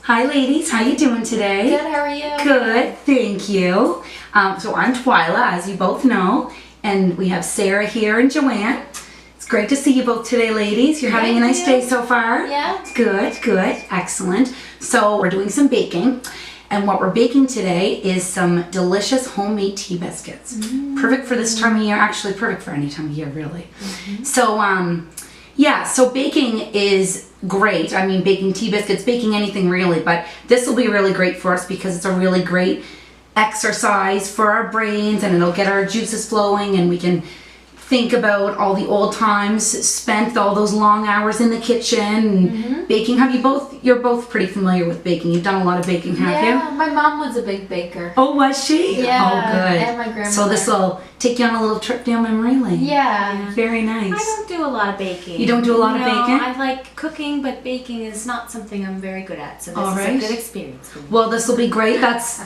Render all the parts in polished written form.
Hi ladies, how you doing today? Good, how are you? Good, thank you. So I'm Twyla, as you both know, and we have Sarah here and Joanne. It's great to see you both today, ladies. You're having a nice day so far? Yeah. Good, good, excellent. So we're doing some baking, and what we're baking today is some delicious homemade tea biscuits. Perfect for this time of year, actually perfect for any time of year, really. So, yeah, so baking is great. I mean, baking tea biscuits, baking anything really, but this will be really great for us because it's a really great exercise for our brains, and it'll get our juices flowing, and we can think about all the old times spent, all those long hours in the kitchen and baking. You're both pretty familiar with baking. You've done a lot of baking, have you? Yeah, my mom was a big baker. Oh, was she? Yeah. Oh, good. And my grandmother. So this will take you on a little trip down memory lane. Yeah. Very nice. I don't do a lot of baking. You don't do a lot of baking? I like cooking, but baking is not something I'm very good at. So this All is right. a good experience for me. Well, this will be great. That's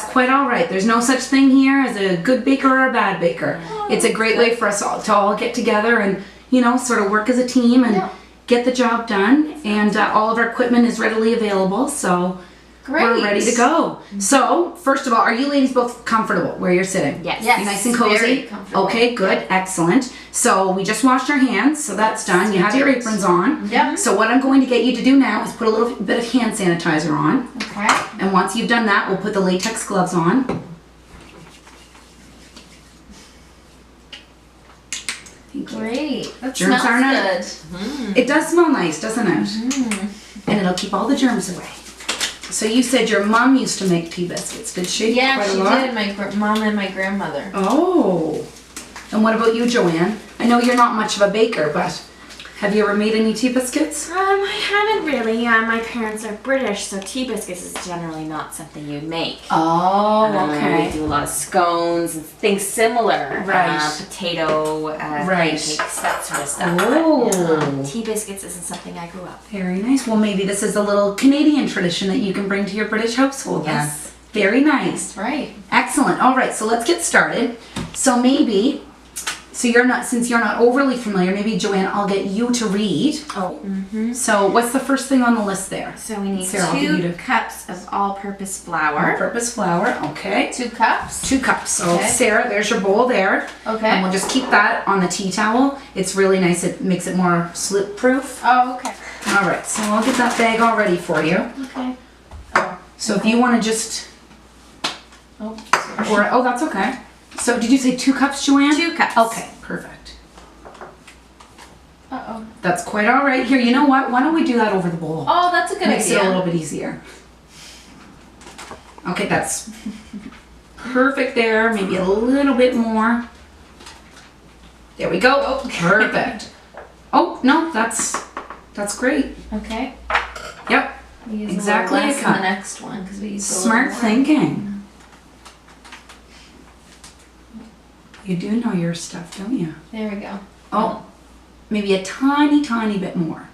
quite all right. There's no such thing here as a good baker or a bad baker. It's a great way for us all to all get together and, you know, sort of work as a team and get the job done. And all of our equipment is readily available, so we're ready to go. So, first of all, are you ladies both comfortable where you're sitting? Yes. You nice and cozy? Very comfortable. Okay, good, excellent. So we just washed our hands, so that's done. You have your aprons on. Yep. So what I'm going to get you to do now is put a little bit of hand sanitizer on. Okay. And once you've done that, we'll put the latex gloves on. Thank you. Great. That Germs smells are not- good. It does smell nice, doesn't it? And it'll keep all the germs away. So you said your mom used to make tea biscuits, did she? Yeah, Quite a she lot? did. My mom and my grandmother. Oh. And what about you, Joanne? I know you're not much of a baker, but have you ever made any tea biscuits? I haven't really. My parents are British, so tea biscuits is generally not something you'd make. Oh, We do a lot of scones and things similar. Right. Potato pancakes, that sort of stuff. Oh. But, tea biscuits isn't something I grew up. Very nice. Well, maybe this is a little Canadian tradition that you can bring to your British household then. Yes. Very nice. Right. Excellent. All right, so let's get started. So maybe, since you're not overly familiar, maybe Joanne, I'll get you to read. Oh. So what's the first thing on the list there? So we need Sarah, I'll give you 2 to- cups of all-purpose flour. All-purpose flour, okay. 2 cups. 2 cups. So Okay. Sarah, there's your bowl there. Okay. And we'll just keep that on the tea towel. It's really nice. It makes it more slip-proof. Oh, okay. All right, so I'll get that bag all ready for you. Okay. Oh. So if you want to just, Oh. oh, that's okay. So did you say 2 cups, Joanne? 2 cups. Okay, perfect. Uh-oh. That's quite all right. Here, you know what? Why don't we do that over the bowl? Oh, that's a good Makes idea. it a little bit easier. Okay, that's perfect there. Maybe a little bit more. There we go. Perfect. Oh, no, that's great. Okay. Yep. We use Exactly a a little less cup. in the next one because we use a little Smart more. thinking. You do know your stuff, don't you? There we go. Oh, maybe a tiny, tiny bit more.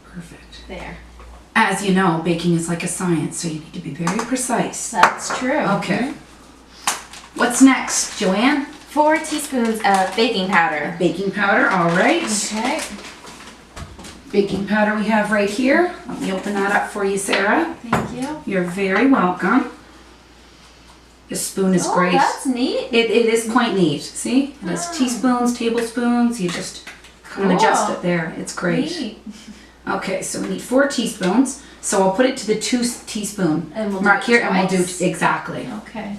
Perfect. There. As you know, baking is like a science, so you need to be very precise. That's true. Okay. What's next, Joanne? 4 teaspoons of baking powder. Baking powder, all right. Okay. Baking powder we have right here. Let me open that up for you, Sarah. Thank you. You're very welcome. This spoon is great. That's neat. It is quite neat. See? It has teaspoons, tablespoons. You just kind of adjust Cool. it there. It's great. Neat. Okay, so we need 4 teaspoons. So I'll put it to the 2 teaspoon And we'll mark do it here, and we'll do twice. exactly. Okay.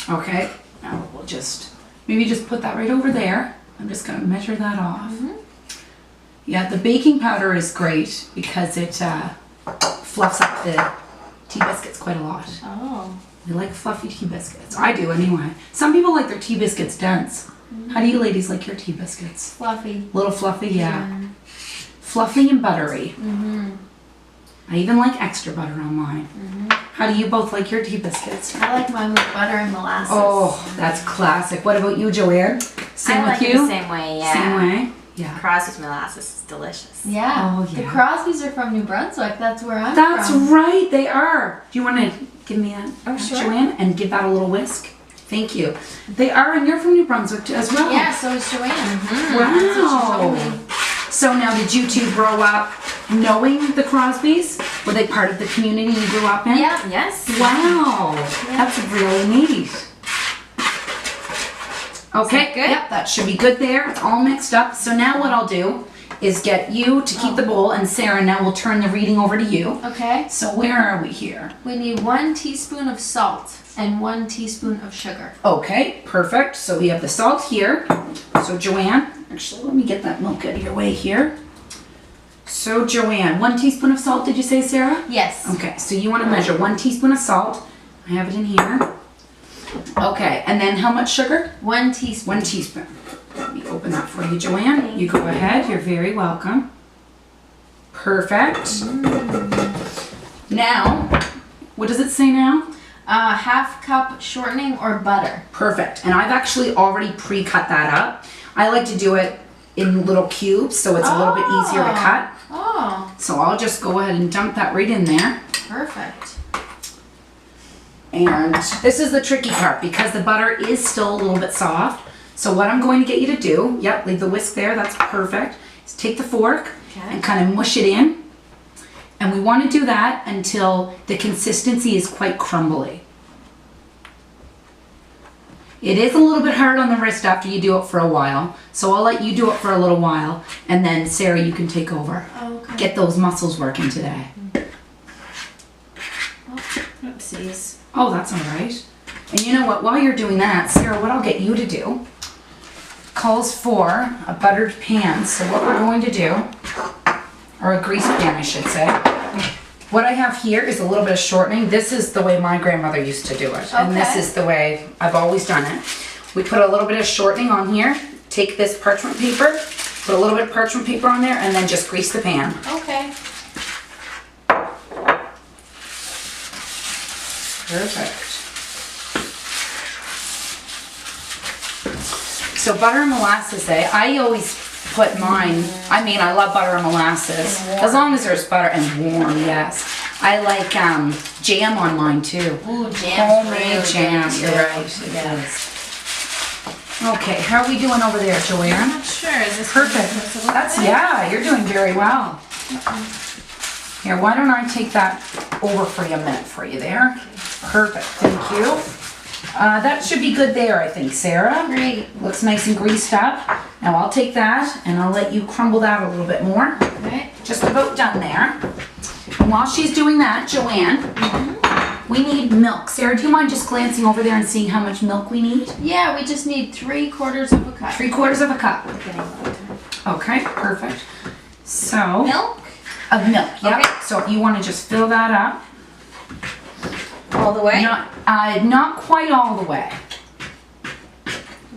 Okay. Now we'll just maybe just put that right over there. I'm just gonna measure that off. Yeah, the baking powder is great because it fluffs up the tea biscuits quite a lot. Oh. We like fluffy tea biscuits. I do anyway. Some people like their tea biscuits dense. How do you ladies like your tea biscuits? Fluffy. A little fluffy, yeah. Fluffy and buttery. I even like extra butter on mine. How do you both like your tea biscuits? I like mine with butter and molasses. Oh, that's classic. What about you, Joanne? Same I with like it you? the same way, yeah. Same way? Yeah. Crosby's molasses is delicious. Yeah. Oh, The yeah. Crosbys are from New Brunswick. That's where I'm That's from. right, they are. Do you want to give me that, Oh, sure. Joanne, and give that a little whisk? Thank you. They are, and you're from New Brunswick as well. Yeah, so is Joanne. Wow. That's what she told me. So now, did you two grow up knowing the Crosbys? Were they part of the community you grew up in? Yeah. Yes. Wow, that's really neat. Okay, good? Yep, that should be good there. It's all mixed up. So now what I'll do is get you to keep the bowl, and Sarah, now we'll turn the reading over to you. Okay. So where are we here? We need 1 teaspoon of salt and 1 teaspoon of sugar. Okay, perfect. So we have the salt here. So Joanne, actually let me get that milk out of your way here. So Joanne, 1 teaspoon of salt, did you say, Sarah? Yes. Okay, so you want to measure 1 teaspoon of salt. I have it in here. Okay, and then how much sugar? 1 teaspoon. 1 teaspoon. Let me open that for you, Joanne. You go ahead. You're very welcome. Perfect. Now, what does it say now? 1/2 cup shortening or butter. Perfect. And I've actually already pre-cut that up. I like to do it in little cubes so it's a little bit easier to cut. Oh, So I'll just go ahead and dump that right in there. perfect. And this is the tricky part because the butter is still a little bit soft. So what I'm going to get you to do, yep, leave the whisk there, that's perfect, is take the fork and kind of mush it in. And we want to do that until the consistency is quite crumbly. It is a little bit hard on the wrist after you do it for a while. So I'll let you do it for a little while and then Sarah, you can take over. Okay. Get those muscles working today. Oopsies. Oh, that's all right. And you know what, while you're doing that, Sarah, what I'll get you to do calls for a buttered pan. So what we're going to do, or a greased pan I should say, what I have here is a little bit of shortening. This is the way my grandmother used to do it. And this Okay. is the way I've always done it. We put a little bit of shortening on here, take this parchment paper, put a little bit of parchment paper on there, and then just grease the pan. Okay. Perfect. So butter and molasses, I always put mine, I mean, I love butter and molasses. As long as there's butter and warm, yes. I like jam on mine too. Ooh, jam's Homemade really jam, good, you're too. right, it Yeah. is. Okay, how are we doing over there, I'm Joanne? not sure. Is this Perfect. That's, yeah, you're doing very well. Here, why don't I take that over for you a minute for you there? Perfect, thank you. That should be good there, I think, Sarah. Great. Looks nice and greased up. Now I'll take that and I'll let you crumble that a little bit more. Okay. Just about done there. And while she's doing that, Joanne, we need milk. Sarah, do you mind just glancing over there and seeing how much milk we need? Yeah, we just need 3/4 of a cup. 3/4 of a cup. Getting water. Okay, perfect. So, Milk? of milk, yep. Okay. So if you want to just fill that up. All the way? Not quite all the way.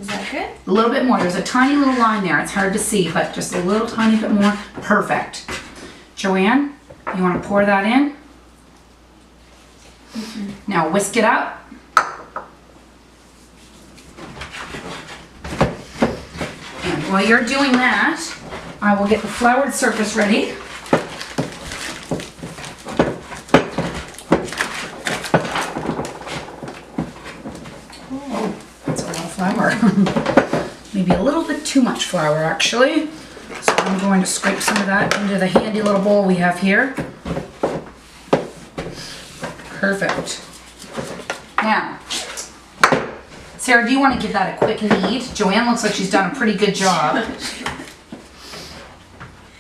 Is that good? A little bit more. There's a tiny little line there. It's hard to see, but just a little tiny bit more. Perfect. Joanne, you want to pour that in? Now whisk it up. And while you're doing that, I will get the floured surface ready. Oh, that's a lot of flour. Maybe a little bit too much flour, actually. So I'm going to scrape some of that into the handy little bowl we have here. Perfect. Now, Sarah, do you want to give that a quick knead? Joanne looks like she's done a pretty good job.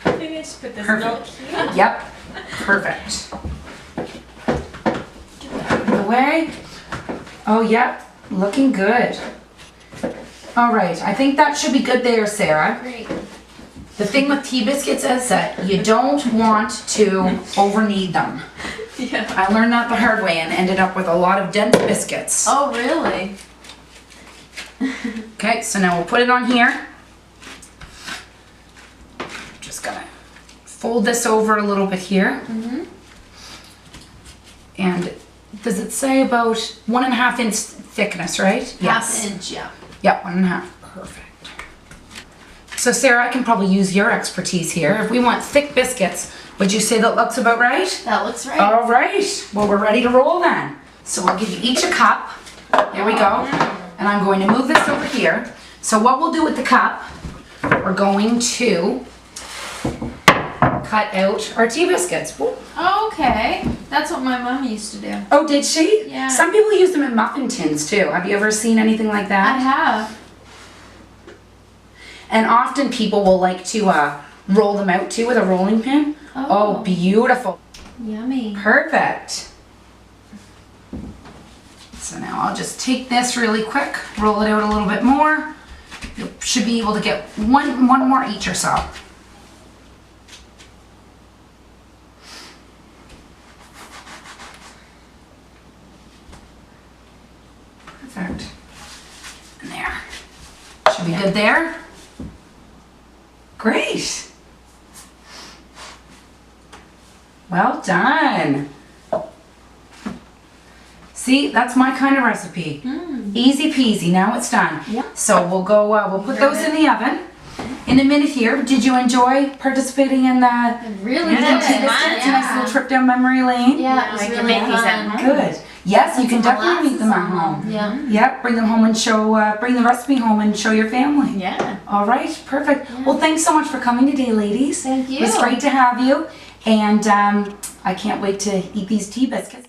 Maybe I should put this Perfect. milk here. Yep, perfect. Get that out of the way. Oh, yep, looking good. All right, I think that should be good there, Sarah. Great. The thing with tea biscuits is that you don't want to over knead them. Yeah. I learned that the hard way and ended up with a lot of dense biscuits. Oh, really? Okay, so now we'll put it on here. Just gonna fold this over a little bit here. And does it say about 1.5 inch thickness, right? Half inch, yeah. Yep, 1.5. Perfect. So Sarah, I can probably use your expertise here. If we want thick biscuits, would you say that looks about right? That looks right. All right. Well, we're ready to roll then. So I'll give you each a cup. There we go. And I'm going to move this over here. So what we'll do with the cup, we're going to cut out our tea biscuits. Whoop. Oh, okay. That's what my mom used to do. Oh, did she? Yeah. Some people use them in muffin tins too. Have you ever seen anything like I that? have. And often people will like to roll them out too with a rolling pin. Oh, beautiful. Yummy. Perfect. So now I'll just take this really quick, roll it out a little bit more. You should be able to get one more each or so. Perfect. And there. Should be good there. Great. Well done. See, that's my kind of recipe. Easy peasy, now it's done. Yep. So we'll go, we'll put those in the oven in a minute here. Did you enjoy participating in the Really Yeah, good. it was biscuits? fun, A nice little trip down memory lane? Yeah, it was I can really make these at fun. home. Good. Yes, you can Some definitely make them at molasses home. Yeah. Yep, bring them home and show, bring the recipe home and show your family. Yeah. All right, perfect. Well, thanks so much for coming today, ladies. Thank you. It was great to have you. And I can't wait to eat these tea biscuits.